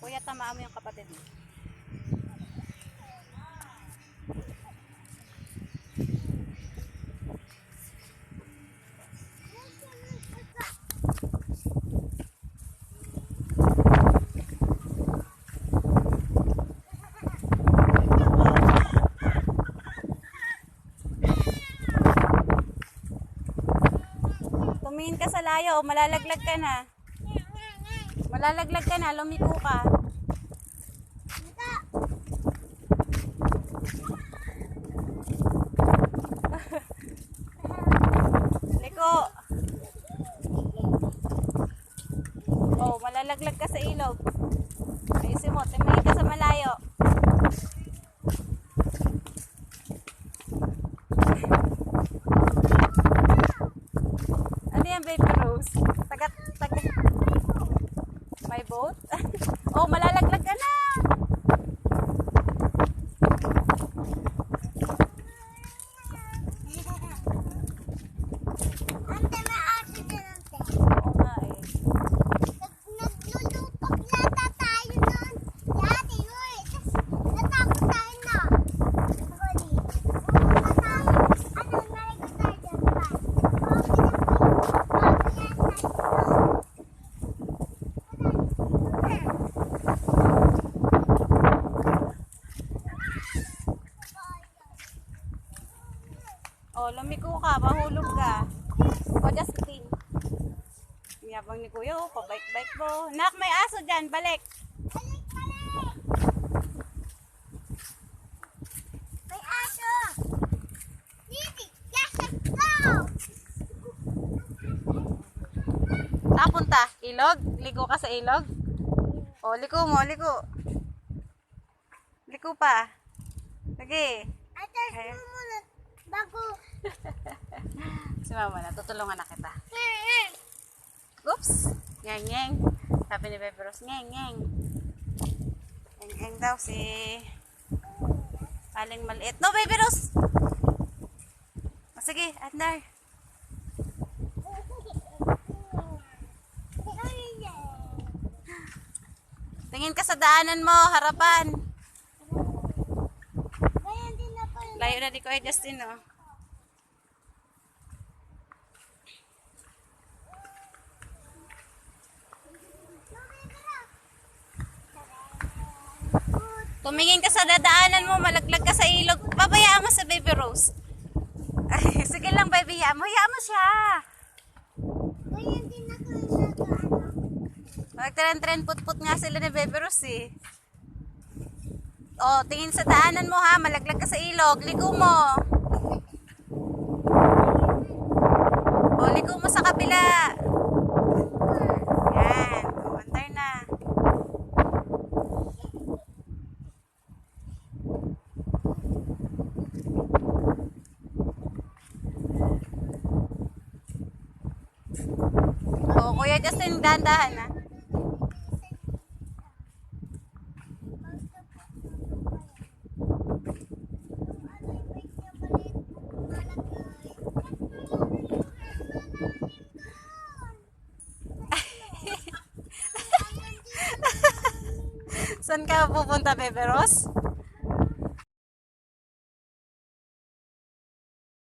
Kuya, tamaan mo yung kapatid mo. Tumingin ka sa layo, malalaglag ka na. Malalaglag ka na, lumiko ka. Liko. Oh, malalaglag ka sa ilog. Ayusin mo, tumingin ka sa malayo. Ano yan, baby Rose? Tagat. May boat? Oh, malalaglag ka na. Ante, may accident ante. Oo nga eh. Naglulupak yata tayo nun. Dati yun. Tapos natakot tayo na. Ako dito. Natakot. Ano, narinig tayo dyan pa. Oh, lumiko ka, mahulog ka. O, Justin. Yabang ni Kuya, oh, pabike-bike mo. Nak, may aso dyan, balik. May aso. Didi, yes, let's go. Napunta, ilog? Ligo ka sa ilog? O, liko mo, liko. Liko pa. Sige. Ate, sumunod. Bago. Si mama na, tutulungan na kita. Oops! Ngeng, ngeng. Sabi ni Baby Rose, ngeng, ngeng. Ngeng, ngeng daw si Aling maliit. No, Baby Rose! O, sige, andar. Tingin ka sa daanan mo, harapan. Ganyan din ako. Layo na di ko Justin, no? Tumingin ka sa dadaanan mo, malaglag ka sa ilog. Pabayaan mo sa Baby Rose. Ay, sige lang, baby. Hayaan mo siya. Ganyan din ako nag-ano. Magtren-tren put-put nga sila ni Baby Rose, eh. O, tingin sa daanan mo, ha. Malaglag ka sa ilog. Liko mo. O, liko mo sa kabila. Yan. O, andar na. O, Kuya Justin, dahan-dahan, ha. Saan ka pupunta, Baby Rose?